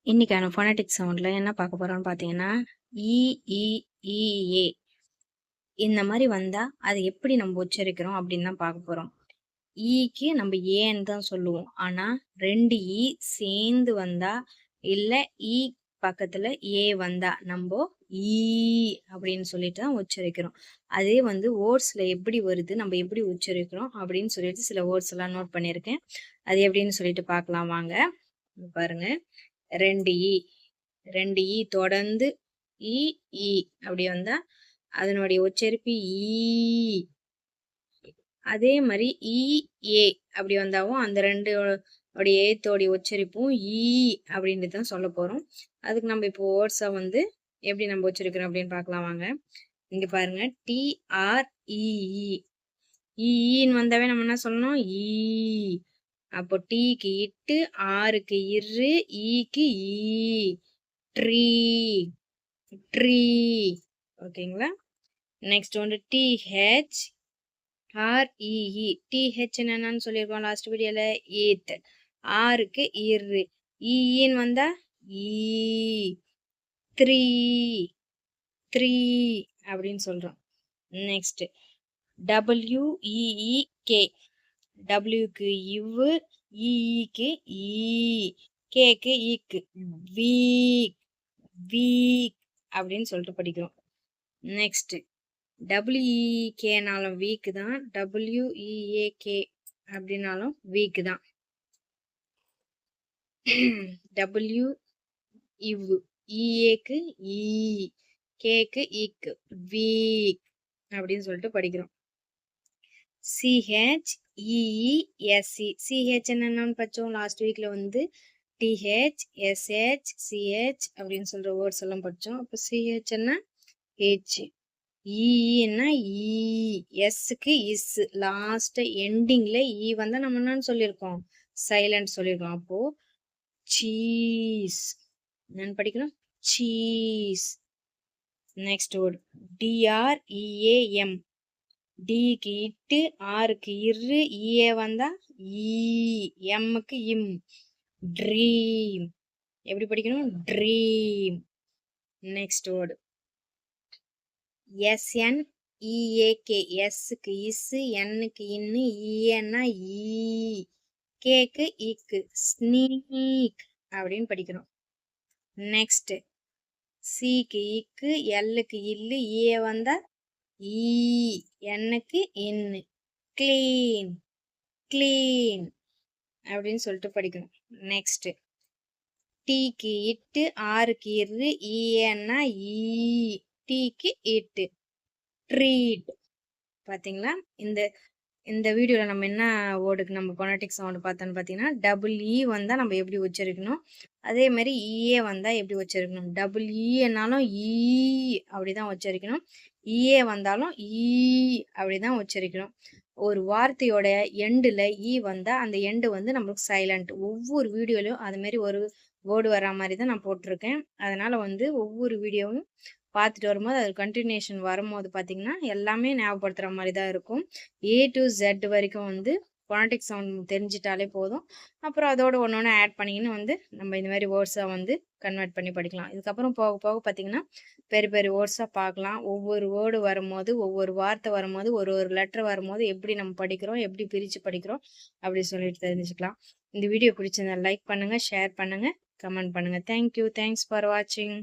இன்னைக்கான ஃபோனடிக் சவுண்டில் என்ன பார்க்க போகிறோம்னு பார்த்தீங்கன்னா இ இ இ ஏ இந்த மாதிரி வந்தால் அதை எப்படி நம்ம உச்சரிக்கிறோம் அப்படின்னு தான் பார்க்க போகிறோம். ஈக்கு நம்ம ஏன்னு தான் சொல்லுவோம். ஆனால் 2 ஈ சேர்ந்து வந்தா இல்லை ஈ பக்கத்தில் ஏ வந்தா நம்ம ஈ அப்படின்னு சொல்லிட்டு தான் உச்சரிக்கிறோம். அதே வேர்ட்ஸில் எப்படி வருது, நம்ம எப்படி உச்சரிக்கிறோம் அப்படின்னு சொல்லிட்டு சில வேர்ட்ஸ் எல்லாம் நோட் பண்ணியிருக்கேன். அது எப்படின்னு சொல்லிட்டு பார்க்கலாம் வாங்க. பாருங்க, 2 ஈ தொடர்ந்து ஈ ஈ அப்படி வந்தா அதனுடைய உச்சரிப்பு ஈ. அதே மாதிரி இ ஏ அப்படி வந்தாவும் அந்த 2 ஏத்தோடைய உச்சரிப்பும் ஈ அப்படின்ட்டு தான் சொல்ல போறோம். அதுக்கு நம்ம இப்போ வேர்ட்ஸா எப்படி நம்ம உச்சரிக்கிறோம் அப்படின்னு பார்க்கலாம் வாங்க. இங்க பாருங்க, ஈன்னு வந்தாவே நம்ம என்ன சொல்லணும், ஈ. அப்போ டீக்கு இட்டு, ஆருக்கு இரு, ஈக்கு ஈ, ட்ரீ ட்ரீ. ஓகேங்களா? Next TH REE. டிஹெச் என்னன்னு சொல்லியிருக்கோம் லாஸ்ட் வீடியோல, ஈத். ஆருக்கு இரு, ஈன்னு வந்தா ஈ, த்ரீ த்ரீ அப்படின்னு சொல்றோம். Next WEEK. டபிள்யூக்கு இவ்வு, ஈக்கு ஈ, கேக்கு ஈக்கு வீக் வீக் அப்படின்னு சொல்லிட்டு படிக்கிறோம். நெக்ஸ்ட் டபிள்யூஇகேனாலும் வீக் தான், டபிள்யூஇஏகே அப்படின்னாலும் வீக் தான். டபிள்யூ இவ்வு, ஈஏக்கு ஈ, கேக்கு ஈக்கு வீக் அப்படின்னு சொல்லிட்டு படிக்கிறோம். சிஹெச்இஇஎஸ்சி. சிஹெச் என்னன்னு படிச்சோம் லாஸ்ட் வீக்ல, டிஹெச் எஸ்ஹெச் சிஹெச் அப்படின்னு சொல்ற வேர்ட்ஸ் எல்லாம் படிச்சோம். அப்போ சிஹெச் என்ன ஹெச், ஈன்னா ஈ, எஸ்க்கு இஸ், லாஸ்ட் எண்டிங்ல ஈ வந்தா நம்ம என்னன்னு சொல்லியிருக்கோம், சைலண்ட் சொல்லியிருக்கோம். அப்போ சீஸ் என்னன்னு படிக்கணும், சீஸ். Next word டிஆர்இஏஎம். டிக்கு இட்டு, ஆருக்கு இரு, ஈஏ வந்தா ஈ, எம்முக்கு இம், ட்ரீம். எப்படி படிக்கணும், ட்ரீம். Next word SNEAK. எஸ்க்கு இஸ், என்னுக்கு இன்னு, ஈஏன்னா ஈ, கேக்கு ஈக்கு ஸ்னீக் அப்படின்னு படிக்கணும். நெக்ஸ்ட் சிக்கு ஈக்கு, எல்லுக்கு இல்லு, ஈஏ வந்தா ஈ, எண்ணுக்கு இன்னு, கிளீன் கிளீன் அப்படின்னு சொல்லிட்டு படிக்கணும். நெக்ஸ்ட் டீக்கு இட்டு, ஆருக்கு இரு, ஈஏன்னா ஈ, டீக்கு இட்டு ட்ரீட். பாத்தீங்களா? இந்த வீடியோல நம்ம என்ன வேர்டுக்கு நம்ம ஃபோனடிக் சவுண்ட் பார்த்தோன்னு பார்த்தீங்கன்னா, டபுள் இ வந்தா நம்ம எப்படி உச்சரிக்கணும், அதே மாதிரி ஈஏ வந்தா எப்படி உச்சரிக்கணும். டபுள் ஈனாலும் ஈ அப்படிதான் உச்சரிக்கணும், ஈஏ வந்தாலும் ஈ அப்படிதான் உச்சரிக்கணும். ஒரு வார்த்தையோட எண்டில் ஈ வந்தா அந்த எண்டு நம்மளுக்கு சைலண்ட். ஒவ்வொரு வீடியோலையும் அது மாதிரி ஒரு வேர்டு வரா மாதிரி தான் நான் போட்டிருக்கேன். அதனால ஒவ்வொரு வீடியோவும் பார்த்துட்டு வரும்போது அது கண்டினியூஷன் வரும்போது பார்த்தீங்கன்னா எல்லாமே ஞாபகப்படுத்துகிற மாதிரி தான் இருக்கும். ஏ டு ஜெட் வரைக்கும் ஃபோனடிக் சவுண்ட் தெரிஞ்சிட்டாலே போதும். அப்புறம் அதோட ஒன்று ஆட் பண்ணிக்கின்னு நம்ம இந்த மாதிரி வேர்ட்ஸாக கன்வெர்ட் பண்ணி படிக்கலாம். இதுக்கப்புறம் போக போக பார்த்தீங்கன்னா பெரிய பெரிய வேர்ட்ஸாக பார்க்கலாம். ஒவ்வொரு வேர்டு வரும்போது, ஒவ்வொரு வார்த்தை வரும்போது, ஒரு ஒரு லெட்டர் வரும்போது எப்படி நம்ம படிக்கிறோம், எப்படி பிரித்து படிக்கிறோம் அப்படி சொல்லிட்டு தெரிஞ்சுக்கலாம். இந்த வீடியோ பிடிச்சிருந்தா லைக் பண்ணுங்கள், ஷேர் பண்ணுங்கள், கமெண்ட் பண்ணுங்கள். தேங்க்யூ. தேங்க்ஸ் ஃபார் வாட்சிங்.